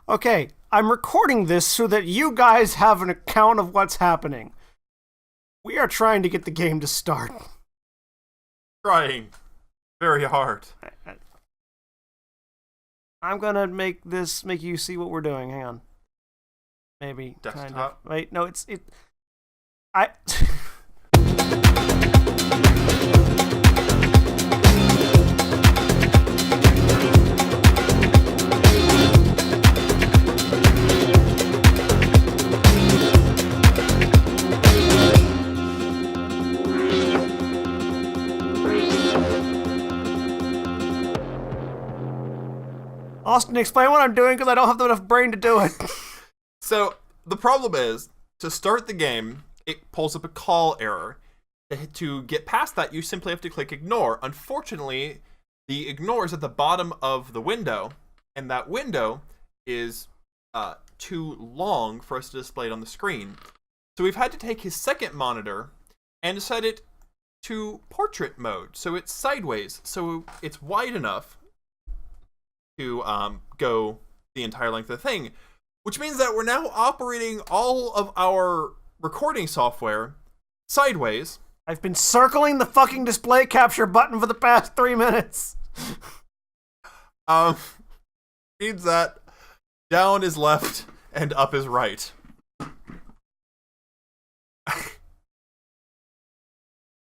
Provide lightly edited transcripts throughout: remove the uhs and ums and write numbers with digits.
Okay, I'm recording this so that you guys have an account of what's happening. We are trying to get the game to start. Trying very hard. I'm gonna make you see what we're doing. Hang on. Maybe. Desktop? Kind of. Wait, no, I... Austin, explain what I'm doing because I don't have enough brain to do it. So, the problem is, to start the game, it pulls up a call error. To get past that, you simply have to click ignore. Unfortunately, the ignore is at the bottom of the window, and that window is too long for us to display it on the screen. So we've had to take his second monitor and set it to portrait mode, so it's sideways, so it's wide enough to go the entire length of the thing, which means that we're now operating all of our recording software sideways. I've been circling the fucking display capture button for the past 3 minutes. Means that down is left and up is right.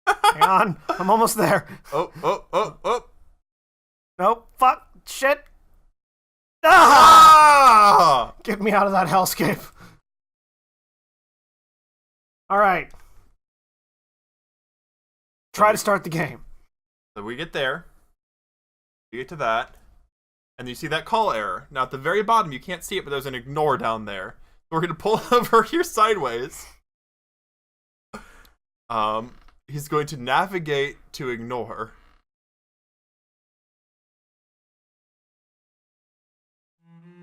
Hang on, I'm almost there. Oh. Nope, fuck, shit. Ah! Get me out of that hellscape. Alright. Try to start the game. So we get there. We get to that. And you see that call error. Now at the very bottom, you can't see it, but there's an ignore down there. So we're going to pull over here sideways. He's going to navigate to ignore.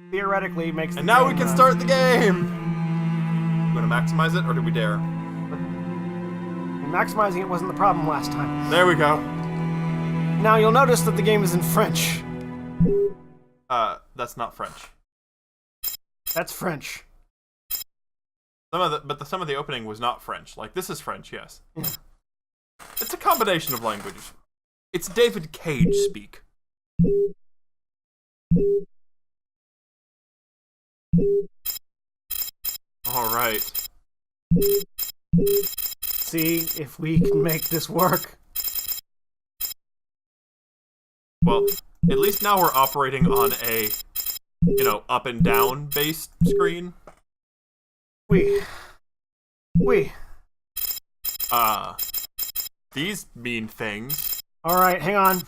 Theoretically makes the And now game, we can start the game! You want to maximize it, or do we dare? Maximizing it wasn't the problem last time. There we go. Now you'll notice that the game is in French. That's not French. That's French. Some of the opening was not French. Like, this is French, yes. Yeah. It's a combination of languages. It's David Cage speak. Alright. See if we can make this work. Well, at least now we're operating on a, up and down based screen. These mean things. Alright, hang on.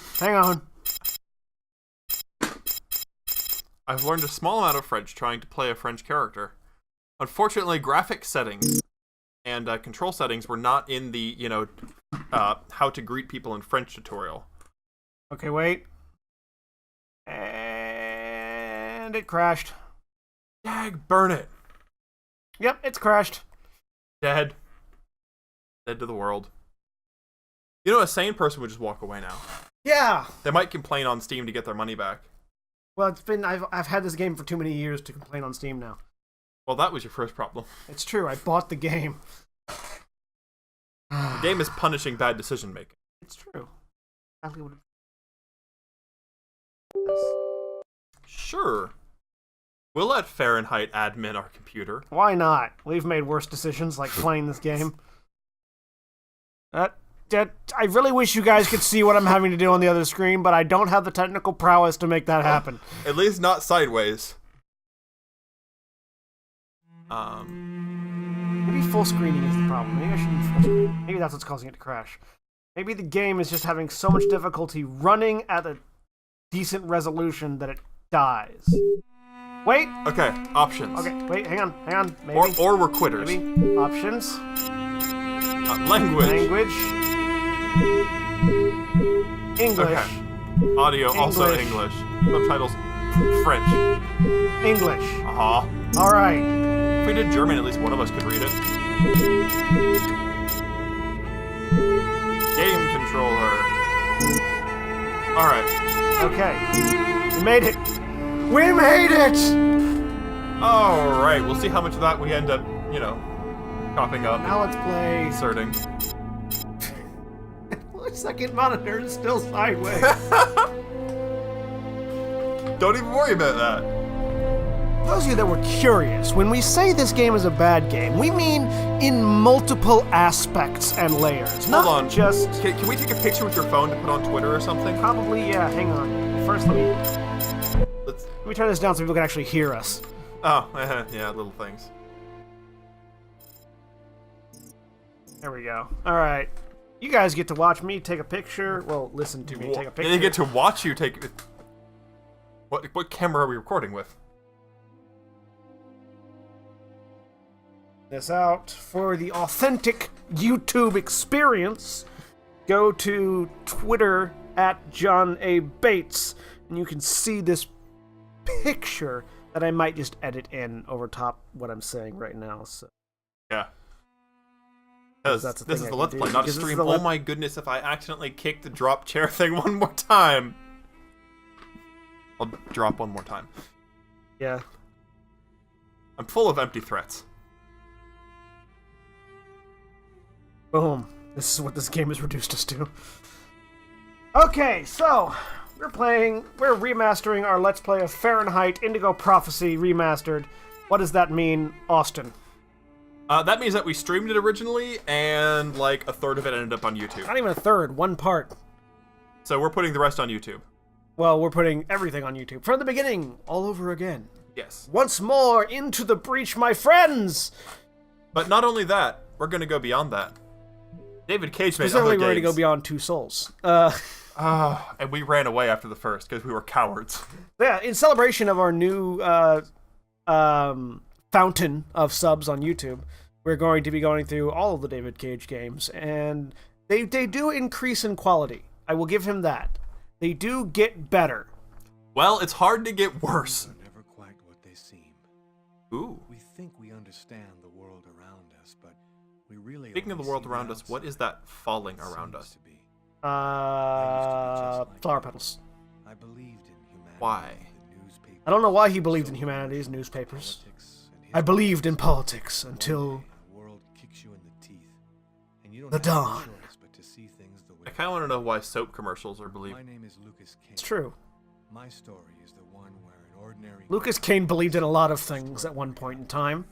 I've learned a small amount of French trying to play a French character. Unfortunately, graphic settings and control settings were not in the, how to greet people in French tutorial. Okay, wait. And it crashed. Dag, burn it. Yep, it's crashed. Dead. Dead to the world. You know, a sane person would just walk away now. Yeah. They might complain on Steam to get their money back. Well, I've had this game for too many years to complain on Steam now. Well, that was your first problem. It's true, I bought the game. The game is punishing bad decision making. It's true. Exactly what Sure. We'll let Fahrenheit admin our computer. Why not? We've made worse decisions, like playing this game. I really wish you guys could see what I'm having to do on the other screen, but I don't have the technical prowess to make that happen. At least not sideways. Maybe full screening is the problem. Maybe I should be full screen. Maybe that's what's causing it to crash. Maybe the game is just having so much difficulty running at a decent resolution that it dies. Wait! Okay, options. Okay, wait, hang on. Maybe. Or we're quitters. Maybe. Options. Language. English. Okay. Audio, also English. Subtitles, French. English. Uh-huh. Alright. If we did German, at least one of us could read it. Game controller. Alright. Okay. We made it. We made it! Alright, we'll see how much of that we end up, you know, chopping up, Now let's play. inserting. My second monitor is still sideways. Don't even worry about that. For those of you that were curious, when we say this game is a bad game, we mean in multiple aspects and layers. Hold Not on. just. Can we take a picture with your phone to put on Twitter or something? Probably, yeah. Hang on. First, Let's. let me turn this down so people can actually hear us. Oh, yeah, little things. There we go. All right. You guys get to watch me take a picture. Well, listen to me take a picture. They get to watch you take. What camera are we recording with? This out for the authentic YouTube experience. Go to Twitter at John A. Bates, and you can see this picture that I might just edit in over top what I'm saying right now. So Yeah. Because that's the this thing is I the can Let's do, Play, not a because this is stream. the Oh my goodness, if I accidentally kick the drop chair thing one more time. I'll drop one more time. yeah. I'm full of empty threats. Boom. This is what this game has reduced us to. Okay, so we're remastering our Let's Play of Fahrenheit Indigo Prophecy Remastered. What does that mean, Austin? That means that we streamed it originally, and like a third of it ended up on YouTube. Not even a third, one part. So we're putting the rest on YouTube. Well, we're putting everything on YouTube. From the beginning, all over again. Yes. Once more, into the breach, my friends! But not only that, we're going to go beyond that. David Cage made other Specifically, games. we're going to go beyond Two Souls. And we ran away after the first because we were cowards. Yeah, in celebration of our new fountain of subs on YouTube, we're going to be going through all of the David Cage games, and they do increase in quality. I will give him that. They do get better. Well, it's hard to get worse. Things are never quite what they seem. Ooh. We think we understand the world around us, but we really Speaking of the only world see around us, what is that falling around seems us? to be. Flower petals. I believed in humanity. Why? The newspapers, I don't know why he believed in humanity's newspapers. politics, and I believed in politics until the world kicks you in the teeth, and you don't the have dawn. a choice but to see things the way. I kind of want to know why soap commercials are believed. My name is Lucas Kane. It's true. My story is the one where an ordinary Lucas Kane believed in a lot of things at one point in time.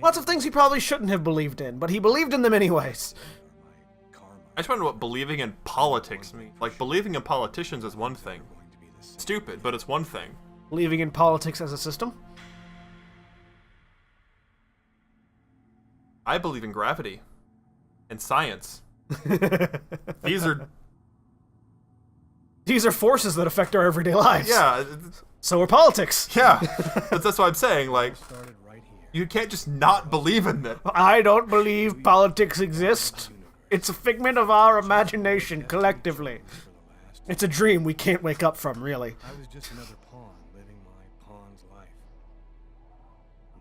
Lots of things he probably shouldn't have believed in, but he believed in them anyways. my karma I just want to know what believing in politics means. Like, believing in politicians is one thing. going to be the same. Stupid, but it's one thing. Believing in politics as a system. I believe in gravity. And science. These are... These are forces that affect our everyday lives. Yeah. So are politics. Yeah. That's what I'm saying. Like, Started right here. you can't just not believe in them. I don't believe politics exist. It's a figment of our imagination collectively. It's a dream we can't wake up from, really. I was just another pawn living my pawn's life.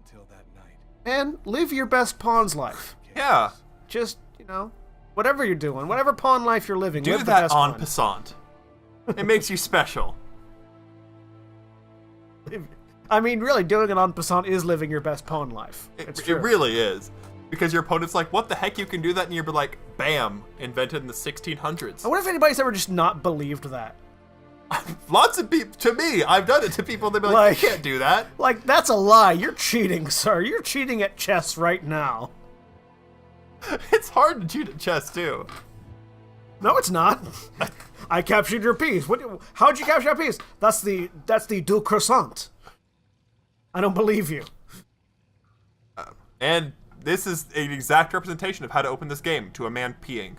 Until that night. And live your best pawn's life. Yeah. Just, whatever you're doing, whatever pawn life you're living, Do live the that best en one. passant. It makes you special. I mean, really, doing it en passant is living your best pawn life. It's It true. really is. Because your opponent's like, what the heck, you can do that? And you're like, bam, invented in the 1600s. I wonder if anybody's ever just not believed that. Lots of people, to me, I've done it to people, they'll be like, you can't do that. Like, that's a lie. You're cheating, sir. You're cheating at chess right now. It's hard to cheat at chess, too. No, it's not. I captured your piece. How'd you capture that piece? That's the deux croissant. I don't believe you. And this is an exact representation of how to open this game to a man peeing.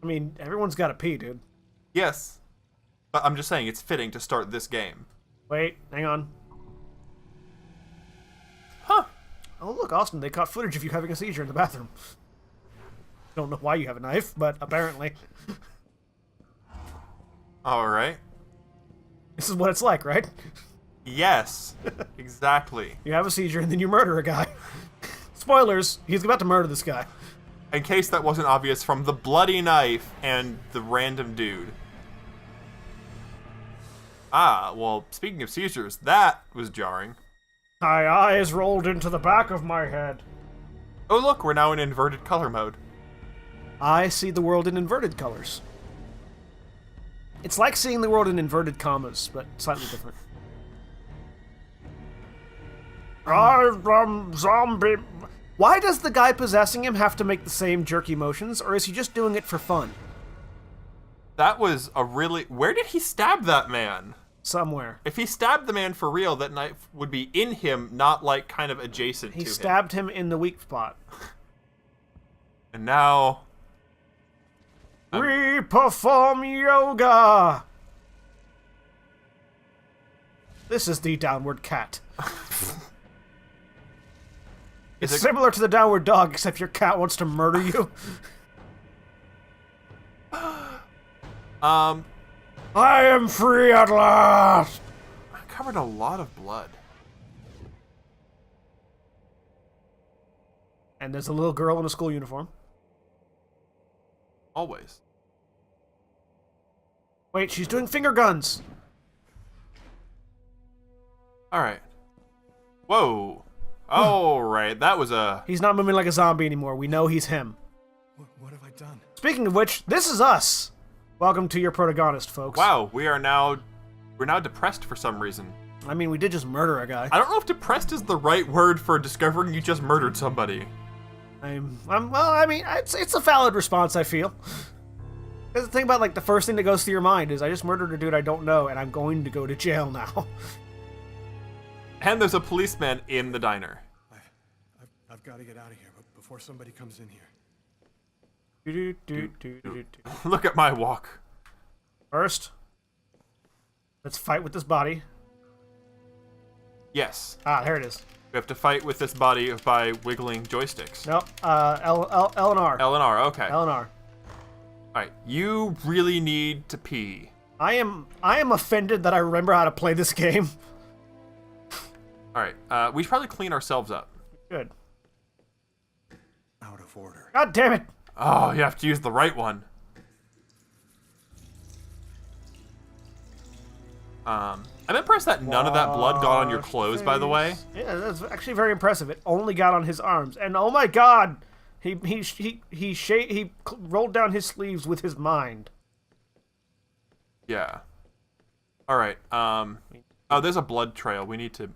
I mean, everyone's got to pee, dude. Yes. But I'm just saying, it's fitting to start this game. Wait, hang on. Huh. Oh, look, Austin, they caught footage of you having a seizure in the bathroom. Don't know why you have a knife, but apparently. Alright. This is what it's like, right? Yes. Exactly. You have a seizure and then you murder a guy. Spoilers, he's about to murder this guy. In case that wasn't obvious from the bloody knife and the random dude. Ah, well, speaking of seizures, that was jarring. My eyes rolled into the back of my head. Oh look, we're now in inverted color mode. I see the world in inverted colors. It's like seeing the world in inverted commas, but slightly different. I'm zombie. Why does the guy possessing him have to make the same jerky motions, or is he just doing it for fun? That was a really... Where did he stab that man? Somewhere. If he stabbed the man for real, that knife would be in him, not like kind of adjacent to him. He stabbed him in the weak spot. And now... We perform yoga! This is the downward cat. It's similar to the downward dog, except your cat wants to murder you. I am free at last! I covered a lot of blood. And there's a little girl in a school uniform. Always. Wait, she's doing finger guns! Alright. Whoa. Alright, that was a... He's not moving like a zombie anymore. We know he's him. What have I done? Speaking of which, this is us! Welcome to your protagonist, folks. Wow, we're now depressed for some reason. I mean, we did just murder a guy. I don't know if depressed is the right word for discovering you just murdered somebody. well, I mean, it's a valid response, I feel. Because the thing about, like, the first thing that goes through your mind is, I just murdered a dude I don't know, and I'm going to go to jail now. And there's a policeman in the diner. I've got to get out of here, but before somebody comes in here. Look at my walk. First, let's fight with this body. Yes. Ah, there it is. We have to fight with this body by wiggling joysticks. Nope, L and R. L and R, okay. L and R. Alright, you really need to pee. I am offended that I remember how to play this game. Alright, we should probably clean ourselves up. Good. Out of order. God damn it! Oh, you have to use the right one. I'm impressed that none of that blood got on your clothes, by the way. Yeah, that's actually very impressive. It only got on his arms, and oh my god, he rolled down his sleeves with his mind. Yeah. All right. Oh, there's a blood trail. We need to.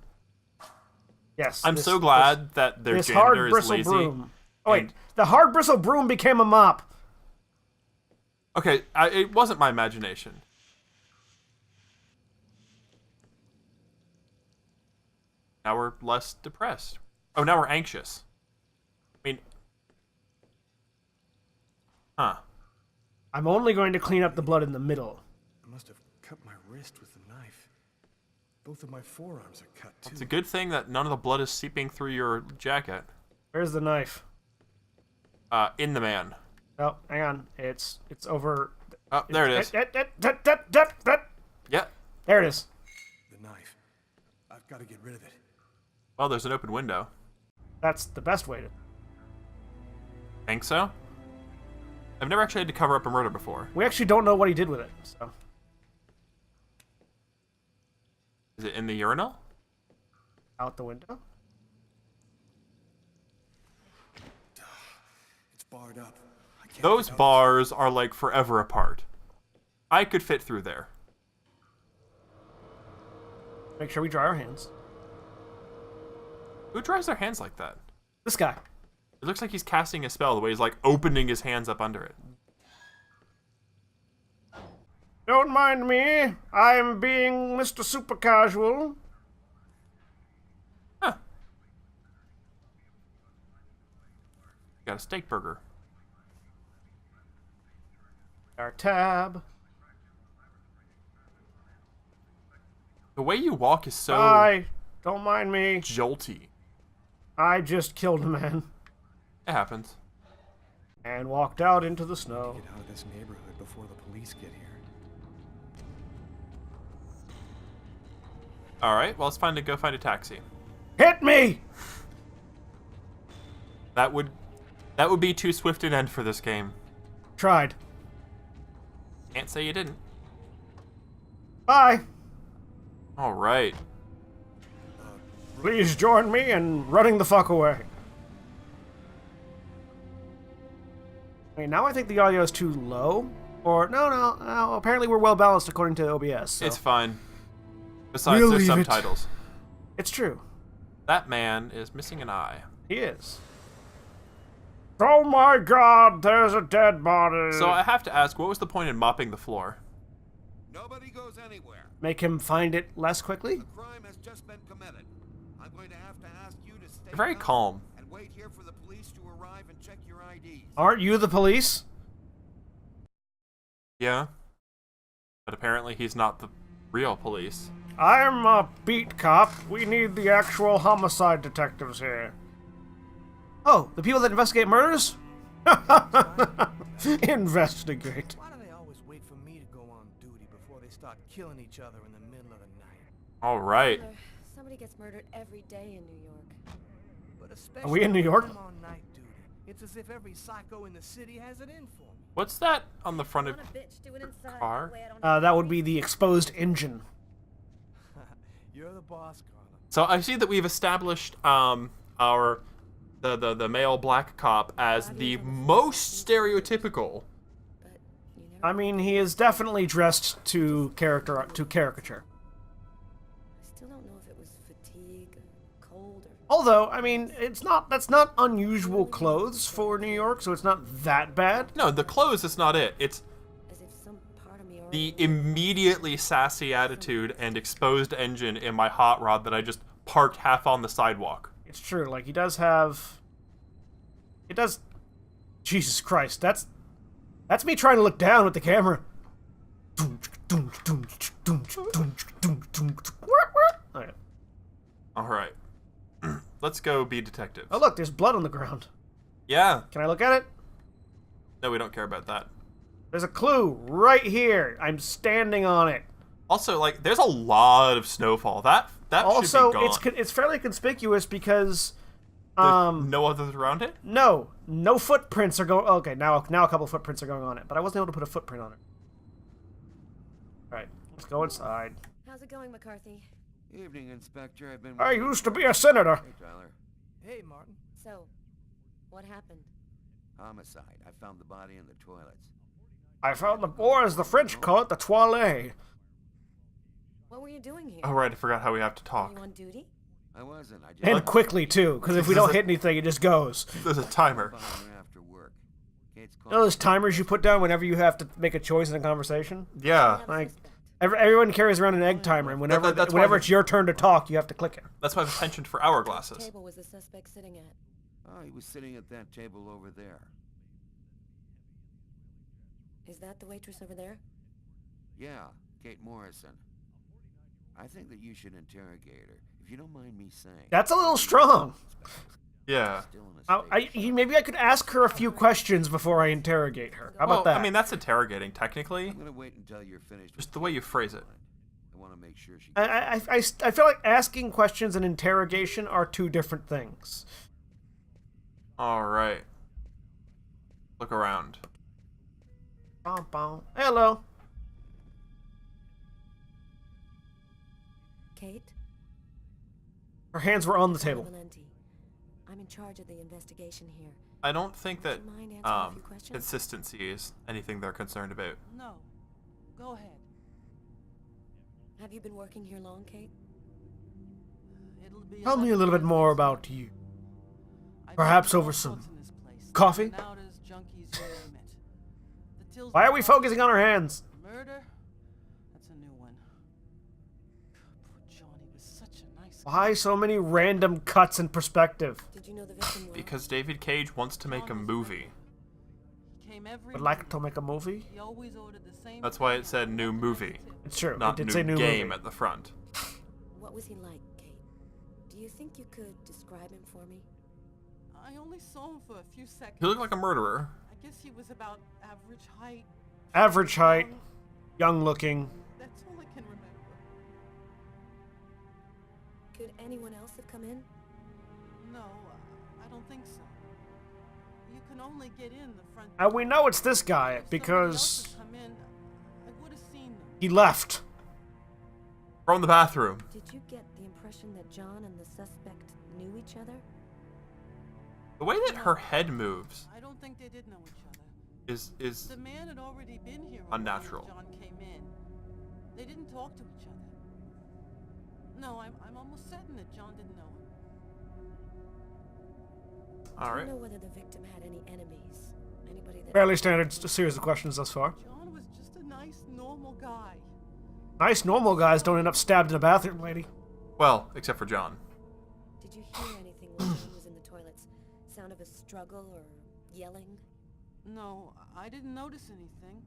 Yes. I'm so glad that their this janitor hard is bristle lazy. broom. Oh wait, the hard bristle broom became a mop. Okay, it wasn't my imagination. Now we're less depressed. Oh, now we're anxious. I mean, huh? I'm only going to clean up the blood in the middle. I must have cut my wrist with the knife. Both of my forearms are cut too. It's a good thing that none of the blood is seeping through your jacket. Where's the knife? In the man. Oh, hang on. It's over. Oh, there it is. Yeah. There it is. The knife. I've got to get rid of it. Well, there's an open window. That's the best way to. Think so? I've never actually had to cover up a murder before. We actually don't know what he did with it. So. Is it in the urinal? Out the window. It's barred up. I can't Those get out. bars are like forever apart. I could fit through there. Make sure we dry our hands. Who dries their hands like that? This guy. It looks like he's casting a spell the way he's like opening his hands up under it. Don't mind me. I'm being Mr. Super Casual. Huh. Got a steak burger. Our tab. The way you walk is so Bye. Don't mind me. jolty. I just killed a man. It happens. And walked out into the snow. Get out of this neighborhood before the police get here. Alright, well, it's time to go find a taxi. Hit me! That would be too swift an end for this game. Tried. Can't say you didn't. Bye. Alright. Please join me in running the fuck away. Okay, now I think the audio is too low. Or, no, apparently we're well balanced according to OBS. So. It's fine. Besides, We'll there's leave it. subtitles. It's true. That man is missing an eye. He is. Oh my god, there's a dead body. So I have to ask, what was the point in mopping the floor? Nobody goes anywhere. Make him find it less quickly? The crime has just been committed. I'm going to ask you to stay You're very calm. and wait here for the police to arrive and check your IDs. Aren't you the police? Yeah. But apparently he's not the real police. I'm a beat cop. We need the actual homicide detectives here. Oh, the people that investigate murders? Investigate. Why do they always wait for me to go on duty before they start killing each other in the middle of the night? All right. Somebody gets murdered every day in New York. But Are we in New York? when I'm on night duty, it's as if every psycho in the city has it in for me. What's that on the front of Want a bitch, do it inside. car? That way I don't That would be the exposed engine. You're the boss, Carla. So I see that we've established our the male black cop as the most stereotypical. But you never. I mean, he is definitely dressed to caricature. I still don't know if it was fatigue, or cold, or. Although, I mean, that's not unusual clothes for New York, so it's not that bad. No, the clothes is not it. It's As if some part of me the already. immediately sassy attitude and exposed engine in my hot rod that I just parked half on the sidewalk. It's true, like, he does have... It does... Jesus Christ, that's me trying to look down with the camera. Okay. All right. Let's go be detectives. Oh look, there's blood on the ground. Yeah. Can I look at it? No, we don't care about that. There's a clue right here. I'm standing on it. Also, like, there's a lot of snowfall. That Also, should be gone. it's fairly conspicuous because There's no others around it? no footprints are going. Okay, now a couple of footprints are going on it, but I wasn't able to put a footprint on it. All right, let's go inside. How's it going, McCarthy? Evening, Inspector. I've been. I used to be a senator. Hey, Tyler. Hey, Martin. So, what happened? Homicide. I found the body in the toilets. I found the boy, as the French call it, the toilet. What were you doing here? Oh, right, I forgot how we have to Were talk. you on duty? I wasn't. I just. And quickly too, because if we don't hit anything, it just goes. There's a timer. Found her after work. Kate's You know those timers you put down whenever you have to make a choice in a conversation? I Yeah, have a Like, suspect. Everyone carries around an egg timer, and whenever that's whenever why- it's your turn to talk, you have to click it. that's why I've pensioned for What hourglasses. table was the suspect sitting at? Oh, he was sitting at that table over there. Is that the waitress over there? Yeah, Kate Morrison. I think that you should interrogate her, if you don't mind me saying. That's a little strong. Yeah. Still in a state. Maybe I could ask her a few questions before I interrogate her. How about Well, that? I mean, that's interrogating, technically. I'm gonna wait until you're finished. Just with the way you phrase it. I want to make sure she. I feel like asking questions and interrogation are two different things. All right. Look around. Bom, bom. Hello. Kate? Her hands were on the table. Valenti. I'm in charge of the investigation here. I don't think that Would you mind answering a few questions? consistency is anything they're concerned about. No. Go ahead. Have you been working here long, Kate? It'll be Tell me a little bit more about you. I've perhaps been over all some sorts in this place. coffee? In and out as junkies, you name it. The Tills Why are we focusing on her hands? Murder? That's a new one. Poor Johnny was such a nice guy. Why so many random cuts in perspective? Did you know the victim well? Because David Cage wants to make a movie. He came every Would like night. to make a movie? He always ordered the same That's why it thing. said new movie, It's true. not it did new say new game movie. at the front. What was he like, Kate? Do you think you could describe him for me? I only saw him for a few seconds. He looked like a murderer. I guess he was about average height. Average height, young. young looking. That's all I can remember. Could anyone else have come in? No, I don't think so. You can only get in the front. And we know it's this guy If somebody else because had come in, I would have seen them. he left. from the bathroom. Did you get the impression that John and the suspect knew each other? The way that her head moves I don't think they did know each other. is The man had already been here when unnatural. John came in. They didn't talk to each other. No, I'm almost certain that John didn't know him. All Do right. you know whether the victim had any enemies? Anybody that... Fairly standard series of questions thus far. John was just a nice, normal guy. Nice normal guys don't end up stabbed in a bathroom, lady. Well, except for John. Did you hear anything when John was in the toilets? Sound of a struggle or yelling? No, I didn't notice anything.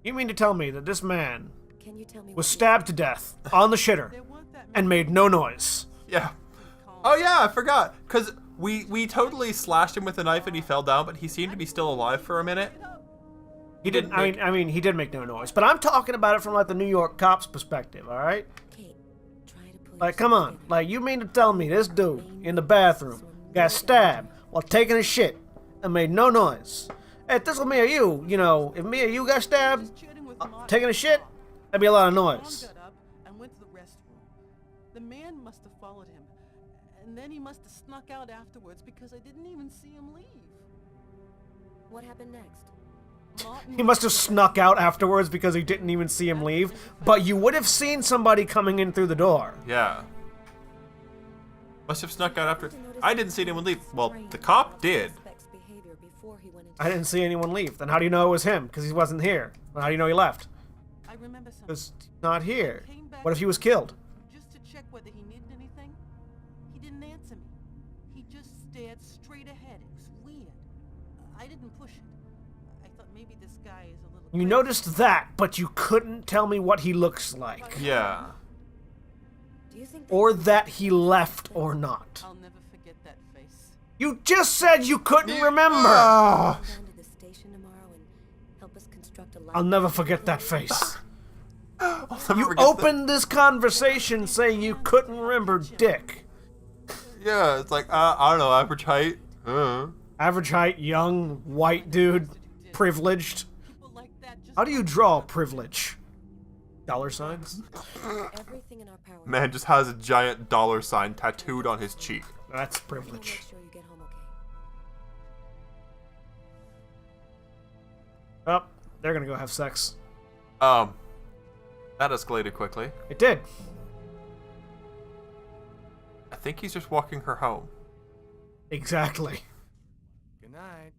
You mean to tell me that this man Can you tell me was what stabbed to death on the shitter There weren't that and many made no noise? Yeah. calm. Oh yeah, I forgot. Cause we totally slashed him with a knife and he fell down, but he seemed to be still alive for a minute. He didn't. I mean, he did make no noise. But I'm talking about it from like the New York cops' perspective. All right. Kate, try to pull Like, yourself come on. together. Like, you mean to tell me this dude in the bathroom got stabbed while taking a shit and made no noise? If this was me or you know, if me or you got stabbed Just chatting with Martin taking a shit, Clark. that'd be a lot of John noise. got up and went to the restroom. The man must have followed him, and then he must have snuck out afterwards because I didn't even see him leave. What happened next? Martin He must have snuck out afterwards because he didn't even see him leave. But you would have seen somebody coming in through the door. Yeah. Must have snuck out after. I didn't see anyone leave. Well, the cop did. Suspect's behavior before he went into I didn't see anyone leave. Then how do you know it was him? Because he wasn't here. Then how do you know he left? I remember something. Because he's not here. Came back What if he was killed? just to check whether he needed anything. He didn't answer me. He just stared straight ahead. It was weird. I didn't push it. I thought maybe this guy is a little. You crazy. noticed that, but you couldn't tell me what he looks like. Yeah. Do you think Or that he left or not. I'll never forget that face. You just said you couldn't remember! Ah. Come down to the station tomorrow and help us construct a life? I'll never forget that face. I'll never You forget that. opened this conversation saying you couldn't remember Dick. Yeah, it's like I don't know, average height. Average height, young, white dude, privileged. People like that just How do you draw privilege? Dollar signs? Everything in our power. Man just has a giant dollar sign tattooed on his cheek. That's We'll make privilege. sure you get home okay. Oh, they're gonna go have sex. That escalated quickly. It did. I think he's just walking her home. Exactly. Good night.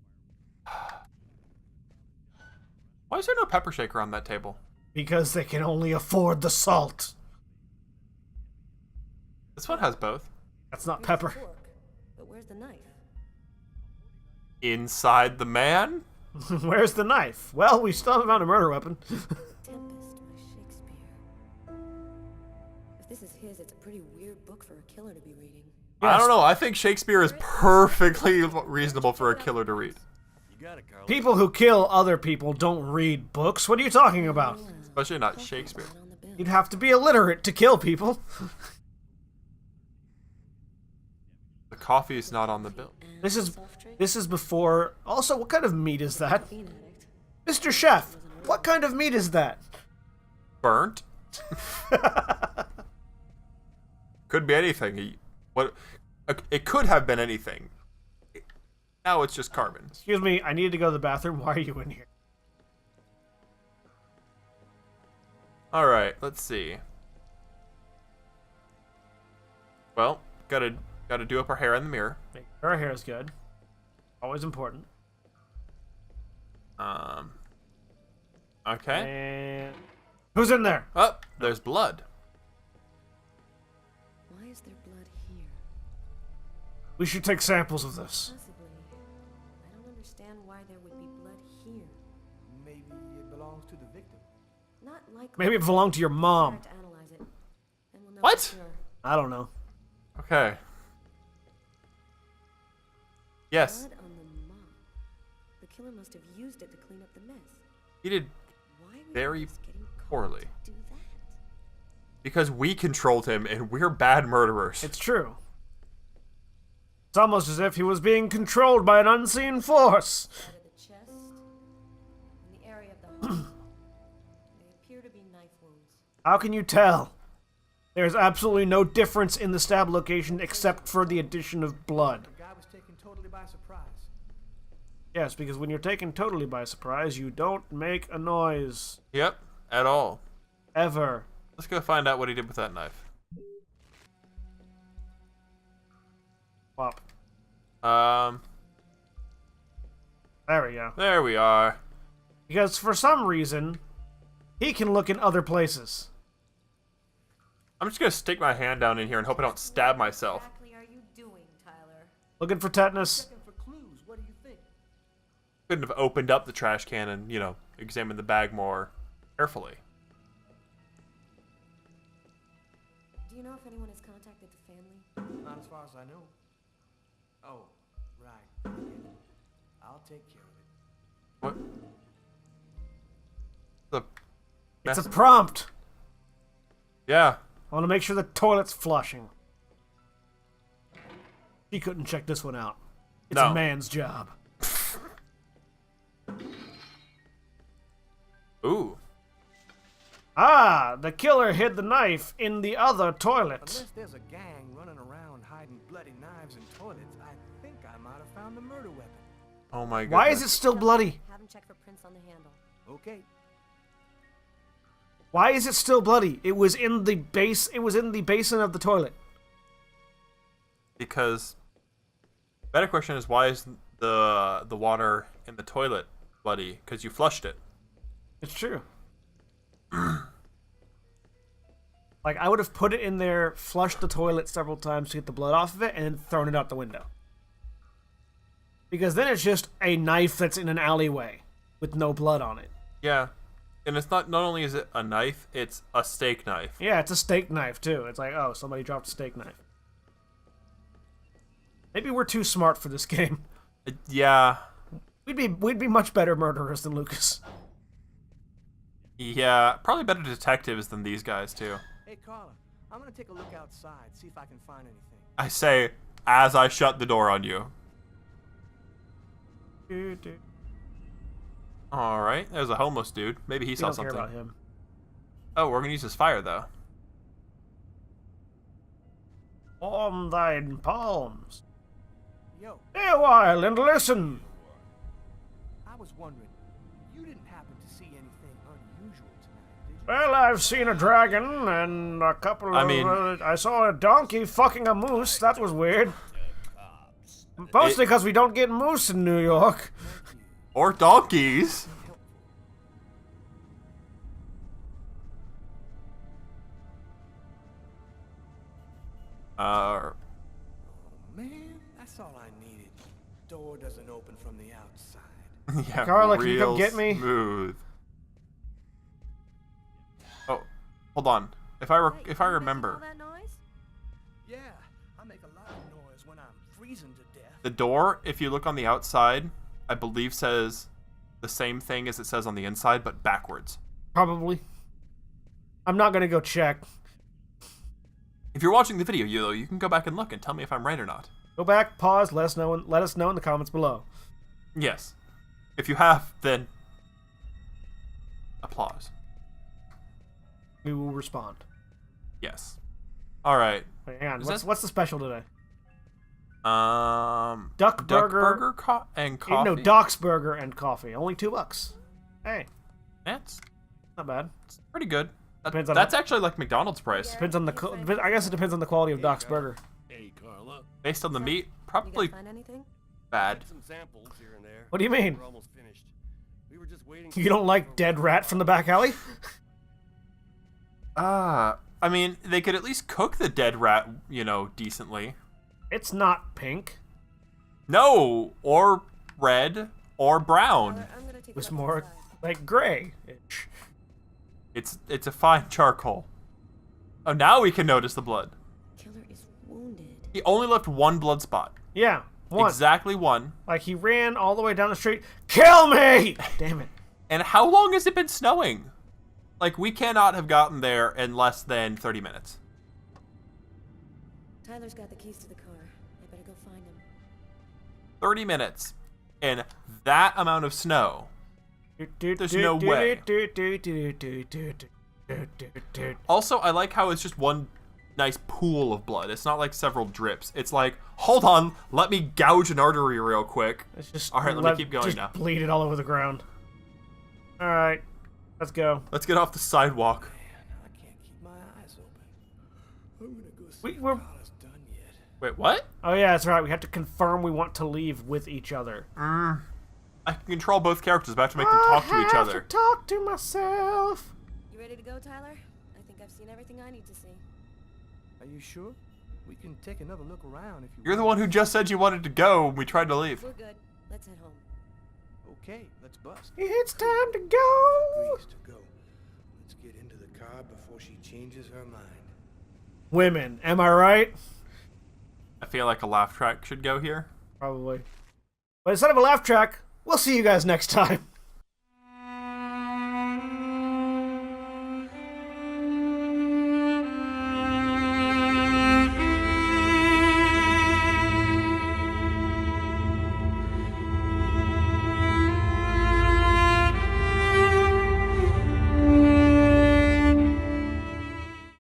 Why is there no pepper shaker on that table? Because they can only afford the salt. This one has both. That's not Here's the pepper. fork, but where's the knife? Inside the man? Where's the knife? Well, we still haven't found a murder weapon. Tempest by Shakespeare. If this is his, it's a pretty weird book for a killer to be reading. I don't know. I think Shakespeare is perfectly reasonable for a killer to read. You got it, Carl. People who kill other people don't read books. What are you talking about? Especially not Shakespeare. Not on the bill. You'd have to be illiterate to kill people. The coffee is not on the bill. And This is soft drink? this is before. Also, what kind of meat is that, Caffeine addict. Mr. Chef? What kind of meat is that? Burnt? Could be anything. It could have been anything. Now it's just carbon. Excuse me, I needed to go to the bathroom. Why are you in here? All right, let's see. Well, gotta do up her hair in the mirror. Make sure our hair is good. Always important. Okay. And who's in there? Oh, there's blood. Why is there blood here? We should take samples of this. Possibly. I don't understand why there would be blood here. Maybe it belongs to the victim. Not likely. Maybe it belonged to your mom. To analyze it, and we'll know What? for sure. I don't know. Okay. Yes, Blood on the mop. The killer must have used it to clean up the mess. he did Why were very you just getting caught poorly. to do that? because we controlled him and we're bad murderers. It's true. It's almost as if he was being controlled by an unseen force. Out of the chest, in the area of the heart. They appear to be knife wounds. How can you tell? There's absolutely no difference in the stab location except for the addition of blood. The guy was taken totally by surprise. Yes, because when you're taken totally by surprise, you don't make a noise. Yep, at all. Ever. Let's go find out what he did with that knife. Pop. There we go. There we are. Because for some reason, he can look in other places. I'm just gonna stick my hand down in here and hope I don't stab myself. What exactly are you doing, Tyler? Looking for tetanus. Looking for clues. What do you think? Couldn't have opened up the trash can and, you know, examined the bag more carefully. Do you know if anyone has contacted the family? Not as far as I know. Oh, right. I'll take care of it. What? The It's a mess- prompt. Yeah. I want to make sure the toilet's flushing. He couldn't check this one out. It's No. a man's job. Ooh. Ah, the killer hid the knife in the other toilet. Unless there's a gang running around hiding bloody knives in toilets, I think I might have found the murder weapon. Oh my god. Why is it still bloody? Have him check for prints on the handle. Okay. Why is it still bloody? It was in the base. It was in the basin of the toilet. Because better question is, why is the water in the toilet bloody? Because you flushed it. It's true. Like, I would have put it in there, flushed the toilet several times to get the blood off of it, and then thrown it out the window. Because then it's just a knife that's in an alleyway with no blood on it. Yeah. And it's not only is it a knife, it's a steak knife. Yeah, it's a steak knife, too. It's like, oh, somebody dropped a steak knife. Maybe we're too smart for this game. Yeah. We'd be much better murderers than Lucas. Yeah. Probably better detectives than these guys, too. Hey, Carla, I'm gonna take a look outside, see if I can find anything. I say as I shut the door on you. Alright, there's a homeless dude. Maybe he We saw don't something. care about him. Oh, we're gonna use his fire, though. Warm thine palms. Yo, Stay a while and listen. I was wondering, you didn't happen to see anything unusual tonight, did you? Well, I've seen a dragon and a couple I of... mean- I saw a donkey fucking a moose. That was weird. Mostly because we don't get moose in New York. Or donkeys. Oh, man, that's all I needed. Door doesn't open from the outside. Yeah, Carla, can you come real get me? Smooth. Oh, hold on. If I Hey, you making remember, all that noise? Yeah, I make a lot of noise when I'm freezing to death. the door, if you look on the outside, I believe says the same thing as it says on the inside, but backwards. Probably. I'm not gonna go check. If you're watching the video, you can go back and look and tell me if I'm right or not. Go back, pause, let us know in the comments below. Yes. If you have, then applause. We will respond. Yes. All right. Wait, hang on. Is What's the special today? Duck burger and coffee. No, Doc's Burger and coffee. Only $2. Hey, That's not bad. pretty good. Depends on That's actually like McDonald's price. Depends on I guess it depends on the quality of Doc's Burger. Hey, Carla. Based on the meat, You probably guys find anything? bad. Got some samples here and there. What do you mean? We're almost finished. We were just waiting. You don't like dead rat from the back alley? I mean, they could at least cook the dead rat, decently. It's not pink. No, or red, or brown. Tyler, I'm gonna take It's it up more inside. like gray-ish. It's a fine charcoal. Oh, now we can notice the blood. Killer is wounded. He only left one blood spot. Yeah, one. Exactly one. Like he ran all the way down the street. Kill me! Damn it. And how long has it been snowing? Like, we cannot have gotten there in less than 30 minutes. Tyler's got the keys to the car. I better go find him. 30 minutes. And that amount of snow. There's no way. Also, I like how it's just one nice pool of blood. It's not like several drips. It's like, hold on, let me gouge an artery real quick. It's just All right, let me keep going just now. bleed it all over the ground. All right, let's go. Let's get off the sidewalk. Man, I can't keep my eyes open. I'm gonna go see We're- if Carla's done yet. Wait, what? Oh yeah, that's right. We have to confirm we want to leave with each other. I can control both characters, but I have to make them talk to each I other. have to talk to myself. You ready to go, Tyler? I think I've seen everything I need to see. Are you sure? We can take another look around if you You're the one who just said you wanted to go when we tried to leave. We're good. Let's head home. Okay, let's bust. It's time to go. Agrees to go. Let's get into the car before she changes her mind. Women, am I right? I feel like a laugh track should go here. Probably. But instead of a laugh track, we'll see you guys next time.